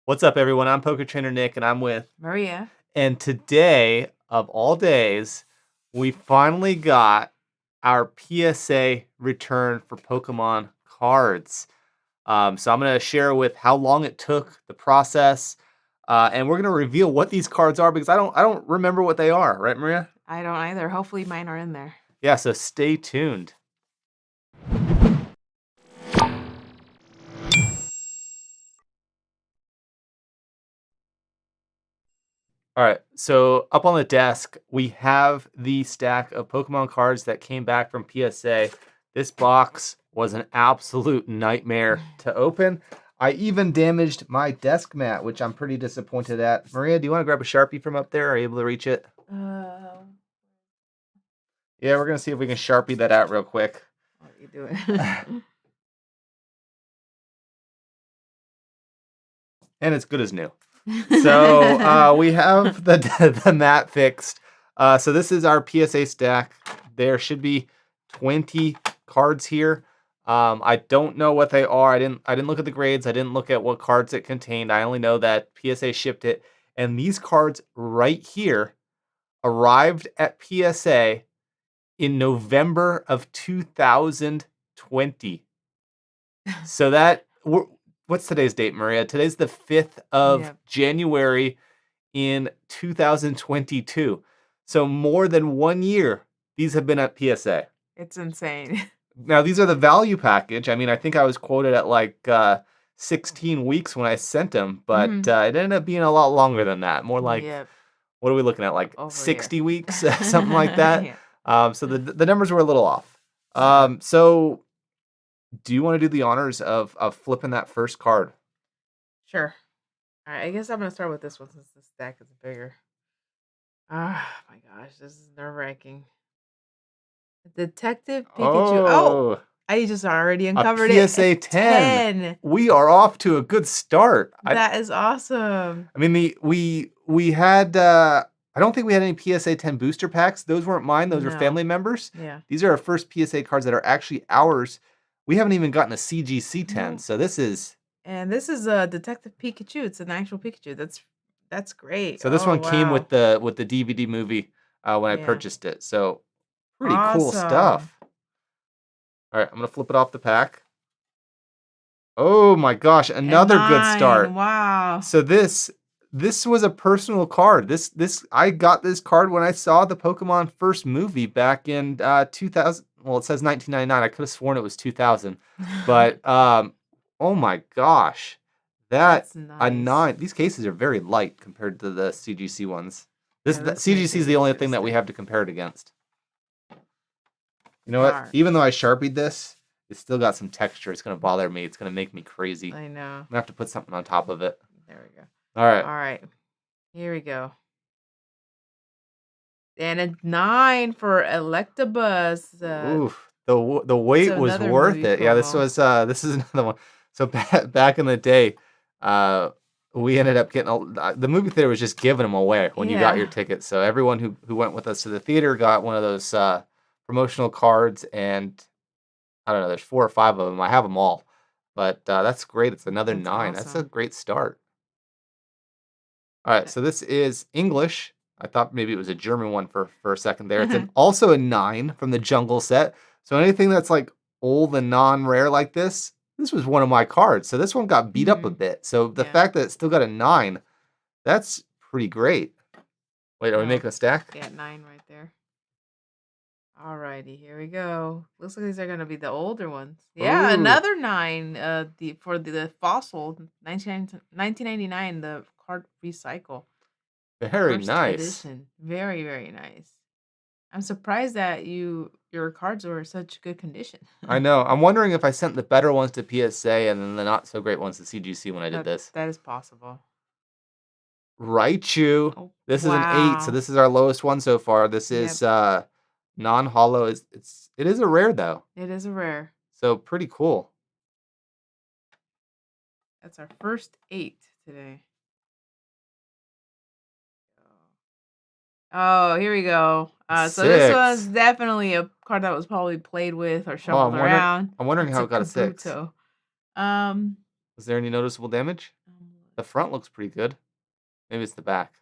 What's up, everyone? I'm Poker Trainer Nick, and I'm with. Maria. And today, of all days, we finally got our PSA return for Pokemon cards. So I'm going to share with how long it took, the process, and we're going to reveal what these cards are because I don't remember what they are, right, Maria? I don't either. Hopefully mine are in there. Yeah. So stay tuned. All right, so up on the desk, we have the stack of Pokemon cards that came back from PSA. This box was an absolute nightmare to open. I even damaged my desk mat, which I'm pretty disappointed at. Maria, do you want to grab a Sharpie from up there? Are you able to reach it? Yeah, we're going to see if we can Sharpie that out real quick. What are you doing? And it's good as new. So we have the mat fixed. So this is our PSA stack. There should be 20 cards here. I don't know what they are. I didn't look at the grades. I didn't look at what cards it contained. I only know that PSA shipped it. And these cards right here arrived at PSA in November of 2020. So what's today's date, Maria? Today's the 5th of January in 2022. So more than 1 year, these have been at PSA. It's insane. Now, these are the value package. I mean, I think I was quoted at like 16 weeks when I sent them, but it ended up being a lot longer than that. More like, what are we looking at? Like over 60 weeks, something like that. So the numbers were a little off. So do you want to do the honors of flipping that first card? Sure. All right, I guess I'm going to start with this one since the stack is bigger. Ah, my gosh, this is nerve-wracking. Detective Pikachu. Oh, I just already uncovered it. PSA 10. We are off to a good start. That is awesome. I mean, we had... I don't think we had any PSA 10 booster packs. Those weren't mine. Those are family members. Yeah. These are our first PSA cards that are actually ours. We haven't even gotten a CGC 10, so this is... And this is a Detective Pikachu. It's an actual Pikachu. That's great. So this one came with the DVD movie when I purchased it. So pretty cool stuff. All right, I'm going to flip it off the pack. Oh my gosh, another good start. Wow. So this was a personal card. I got this card when I saw the Pokemon first movie back in 2000. Well, it says 1999. I could have sworn it was 2000. But oh my gosh. That's nice. A 9. These cases are very light compared to the CGC ones. CGC is the only thing that we have to compare it against. You know what? Even though I Sharpied this, it's still got some texture. It's going to bother me. It's going to make me crazy. I know. I'm going to have to put something on top of it. There we go. All right. All right. Here we go. And a 9 for Electabuzz. Oof. The wait was worth it. Yeah, this is another one. So back in the day, we ended up getting the movie theater was just giving them away when you got your tickets. So everyone who went with us to the theater got one of those promotional cards, and I don't know, there's 4 or 5 of them. I have them all, but that's great. It's another 9. Awesome. That's a great start. All right, so this is English. I thought maybe it was a German one for a second there. It's also a 9 from the Jungle set. So anything that's like old and non-rare like this was one of my cards. So this one got beat up a bit. So the fact that it still got a 9, that's pretty great. Wait, are we making a stack? Yeah, 9 right there. Alrighty, here we go. Looks like these are gonna be the older ones. Yeah, another 9. For the fossil 1999, the card recycle. Very nice. Edition. Very, very nice. I'm surprised that your cards were in such good condition. I know. I'm wondering if I sent the better ones to PSA and then the not so great ones to CGC when I did this. That is possible. Raichu. Oh, this is an 8, so this is our lowest one so far. This is non-hollow. It is a rare though. It is a rare. So pretty cool. That's our first 8 today. Oh, here we go. So this was definitely a card that was probably played with or shuffled around. I'm wondering how it got a 6. Was there any noticeable damage? The front looks pretty good. Maybe it's the back.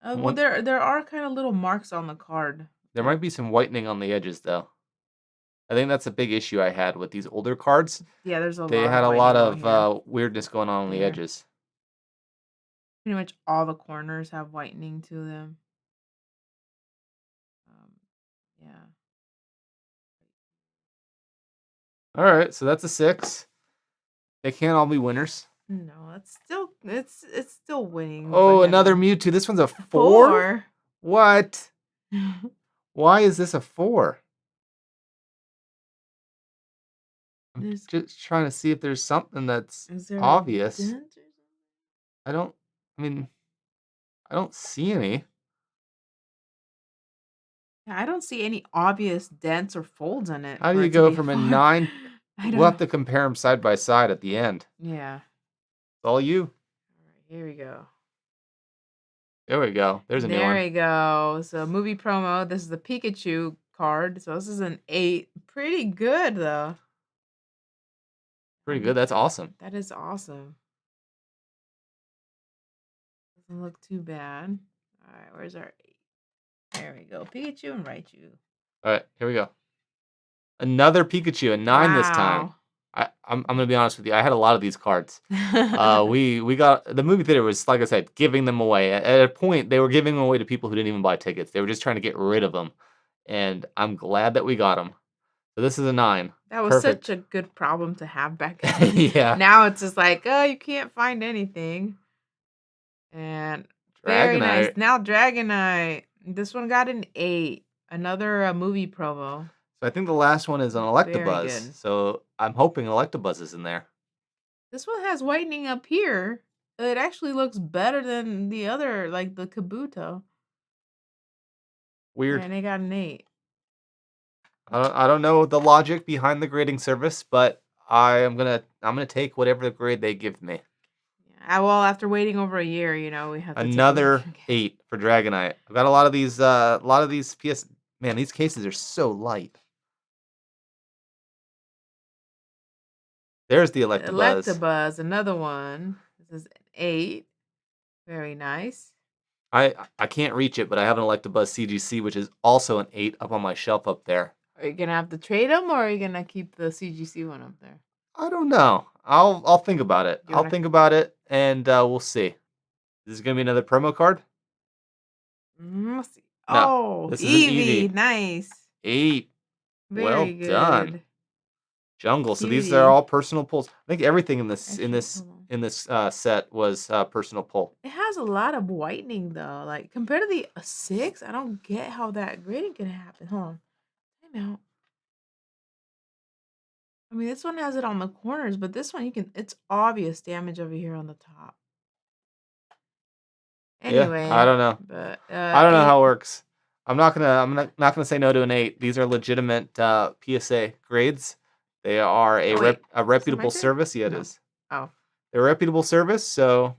Well, One, there are kind of little marks on the card. there might be some whitening on the edges, though. I think that's a big issue I had with these older cards. Yeah, there's a They lot of had a lot whitening on here. of weirdness going on the There. edges. Pretty much all the corners have whitening to them. Yeah. All right, so that's a 6. They can't all be winners. No, it's still winning. Oh, another Mewtwo. This one's a 4? What? Why is this a 4? I'm just trying to see if there's something that's obvious. I don't see any. Yeah, I don't see any obvious dents or folds in it. How do you go from a 9? We'll have to compare them side by side at the end. Yeah. It's all you. All right, here we go. There we go. There's a new one. There we go. So movie promo. This is the Pikachu card. So this is an 8. Pretty good though. Pretty good. That's awesome. That is awesome. Doesn't look too bad. All right, where's our 8? There we go. Pikachu and Raichu. All right, here we go. Another Pikachu, a 9 this time. I'm gonna be honest with you. I had a lot of these cards. We got the movie theater was, like I said, giving them away. At a point, they were giving them away to people who didn't even buy tickets. They were just trying to get rid of them, and I'm glad that we got them. So this is a 9. That was such a good problem to have back then. Yeah. Now it's just like, oh, you can't find anything. And very nice. Now Dragonite. This one got an 8. Another movie promo. So I think the last one is an Electabuzz. So I'm hoping Electabuzz is in there. This one has whitening up here. It actually looks better than the other, like the Kabuto. Weird. And they got an 8. I don't know the logic behind the grading service, but I'm gonna take whatever the grade they give me. Yeah, well, after waiting over a year, we have to another 8 for Dragonite. I've got a lot of these PS. Man, these cases are so light. There's the Electabuzz. Electabuzz, another one. This is an 8. Very nice. I can't reach it, but I have an Electabuzz CGC, which is also an 8 up on my shelf up there. Are you gonna have to trade them, or are you gonna keep the CGC one up there? I don't know. I'll think about it. I'll think about it, and we'll see. This is gonna be another promo card. Let's see. No, this is Eevee. Nice. 8. Very well good. Done. Jungle. So these are all personal pulls. I think everything in this set was personal pull. It has a lot of whitening though. Like compared to the 6, I don't get how that grading can happen. Hold on. Time out. I mean, this one has it on the corners, but this one it's obvious damage over here on the top. Anyway, yeah, I don't know. But I don't know how it works. I'm not gonna say no to an 8. These are legitimate PSA grades. They are a reputable service. Yeah, it is. Oh. They're a reputable service, so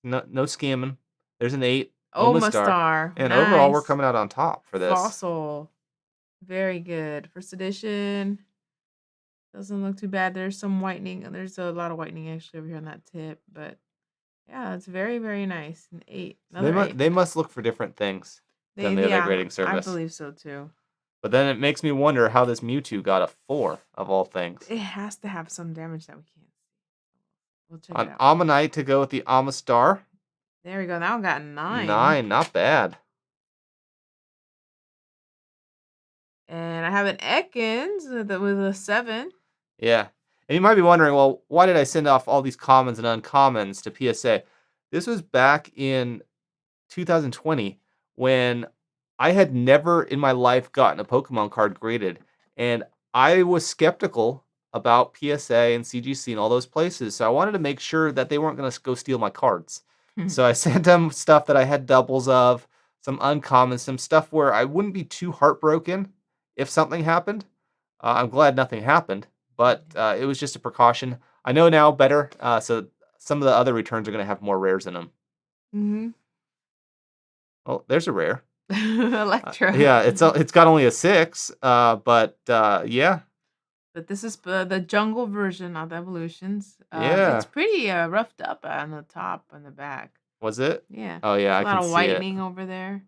no scamming. There's an 8. Omastar. And overall, we're coming out on top for this. Fossil. Very good. First edition. Doesn't look too bad. There's some whitening. There's a lot of whitening actually over here on that tip, but yeah, it's very, very nice. An 8. They must look for different things than the other grading service. I believe so too. But then it makes me wonder how this Mewtwo got a 4 of all things. It has to have some damage that we can't see. We'll check it out. An Ammonite to go with the Omastar. There we go. That one got 9. 9, not bad. And I have an Ekans with a 7. Yeah. And you might be wondering, well, why did I send off all these commons and uncommons to PSA? This was back in 2020 when I had never in my life gotten a Pokemon card graded. And I was skeptical about PSA and CGC and all those places. So I wanted to make sure that they weren't going to go steal my cards. So I sent them stuff that I had doubles of, some uncommons, some stuff where I wouldn't be too heartbroken if something happened. I'm glad nothing happened, but it was just a precaution. I know now better, so some of the other returns are going to have more rares in them. Mm-hmm. Oh, there's a rare. Electro. Yeah, it's got only a 6, but yeah. But this is the jungle version of evolutions. Yeah. It's pretty roughed up on the top and the back. Was it? Yeah, Oh, yeah, a I lot can of see it. whitening over there.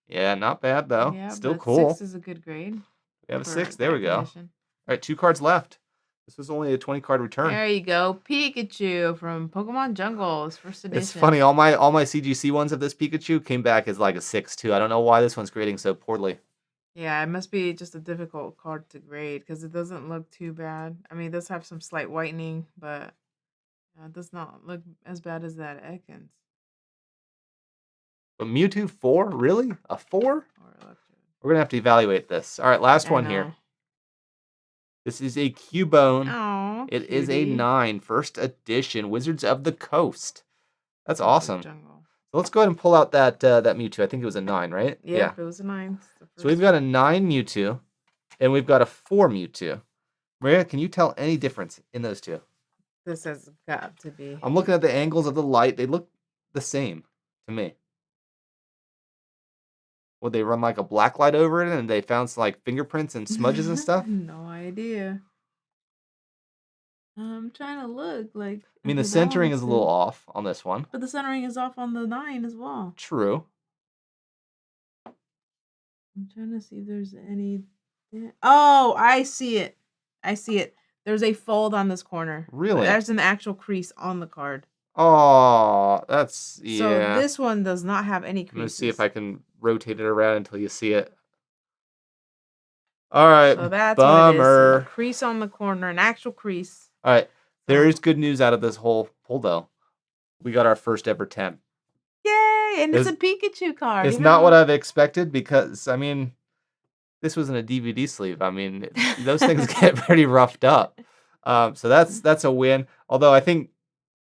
Yeah, not bad, though. Yeah, Still but 6 cool. is a good grade We have a for 6. There we that go. All condition. right, 2 cards left. This was only a 20-card return. There you go, Pikachu from Pokemon Jungles, first edition. It's funny, all my CGC ones of this Pikachu came back as like a 6 too. I don't know why this one's grading so poorly. Yeah, it must be just a difficult card to grade because it doesn't look too bad. I mean, it does have some slight whitening, but it does not look as bad as that Ekans. But Mewtwo 4? Really? A 4? Or Electro. We're going to have to evaluate this. All right, last I one know. here. This is a Cubone. Oh, It is a 9, first edition, Wizards of the Coast. That's awesome. So let's go ahead and pull out that Mewtwo. I think it was a 9, right? Yeah, it was a 9. So we've got a 9 Mewtwo, and we've got a 4 Mewtwo. Maria, can you tell any difference in those two? This has got to be. I'm looking at the angles of the light. They look the same to me. Would they run like a black light over it and they found some, like fingerprints and smudges and stuff? No idea. I'm trying to look like. I mean, the centering is a little off on this one. But the centering is off on the 9 as well. True. I'm trying to see if there's any. Oh, I see it. I see it. There's a fold on this corner. Really? There's an actual crease on the card. Oh, that's, yeah. So this one does not have any creases. I'm going to see if I can rotate it around until you see it. All right, so that's bummer. What it is. A crease on the corner, an actual crease. All right, there is good news out of this whole pull, though. We got our first ever 10. Yay, and it's a Pikachu card. It's not what I've expected because, I mean, this wasn't a DVD sleeve. I mean, those things get pretty roughed up. So that's a win. Although I think,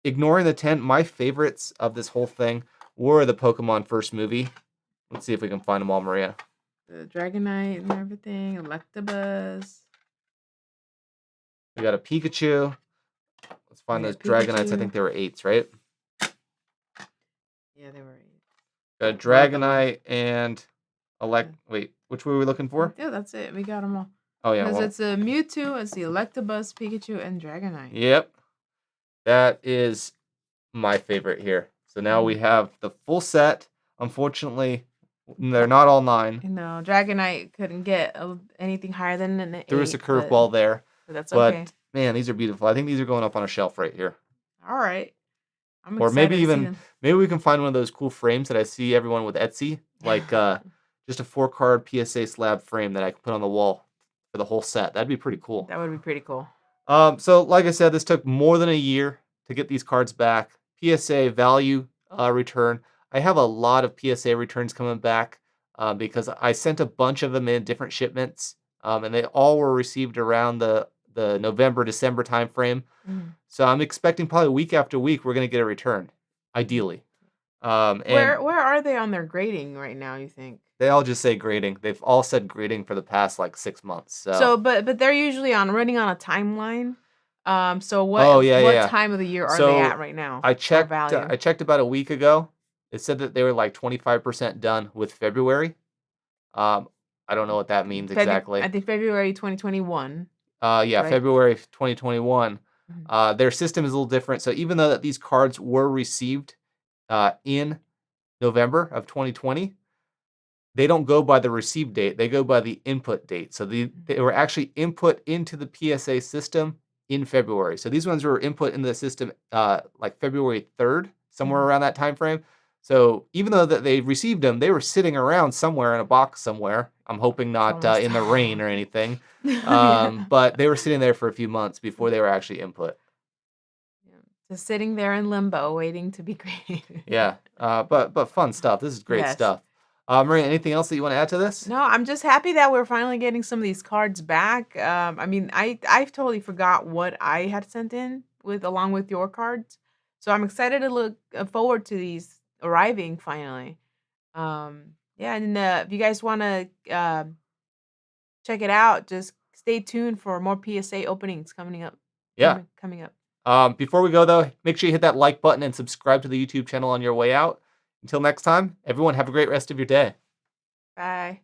ignoring the 10, my favorites of this whole thing were the Pokemon first movie. Let's see if we can find them all, Maria. The Dragonite and everything, Electabuzz. We got a Pikachu. Let's find those Dragonites. I think they were 8s, right? Yeah, they were 8. Got a Dragonite and Wait, which were we looking for? Yeah, that's it. We got them all. Oh, yeah. Because it's a Mewtwo, it's the Electabuzz, Pikachu, and Dragonite. Yep. That is my favorite here. So now we have the full set. Unfortunately, they're not all 9. No, Dragonite couldn't get anything higher than an 8. There was a curveball there. But that's okay. But, man, these are beautiful. I think these are going up on a shelf right here. All right. I'm or maybe we can find one of those cool frames that I see everyone with Etsy. Like just a 4-card PSA slab frame that I can put on the wall for the whole set. That'd be pretty cool. That would be pretty cool. So, like I said, this took more than a year to get these cards back. PSA value return. I have a lot of PSA returns coming back because I sent a bunch of them in different shipments, and they all were received around the November, December time frame. So I'm expecting probably week after week we're going to get a return, ideally. And where are they on their grading right now, you think? They all just say grading. They've all said grading for the past like 6 months. So but they're usually running on a timeline. So what time of the year are they at right now? I checked about a week ago. It said that they were like 25% done with February. I don't know what that means exactly. I think February 2021. Yeah, right? February 2021. Their system is a little different. So even though that these cards were received in November of 2020, they don't go by the receive date. They go by the input date. So they were actually input into the PSA system in February. So these ones were input into the system like February 3rd, somewhere around that time frame. So even though that they received them, they were sitting around somewhere in a box somewhere. I'm hoping not in the rain or anything. But they were sitting there for a few months before they were actually input. Just sitting there in limbo, waiting to be graded. Yeah, but fun stuff. This is great stuff. Maria, anything else that you want to add to this? No, I'm just happy that we're finally getting some of these cards back. I mean, I totally forgot what I had sent in along with your cards. So I'm excited to look forward to these arriving finally. Yeah, and if you guys want to check it out, just stay tuned for more PSA openings coming up. Yeah. Coming up. Before we go, though, make sure you hit that like button and subscribe to the YouTube channel on your way out. Until next time, everyone have a great rest of your day. Bye.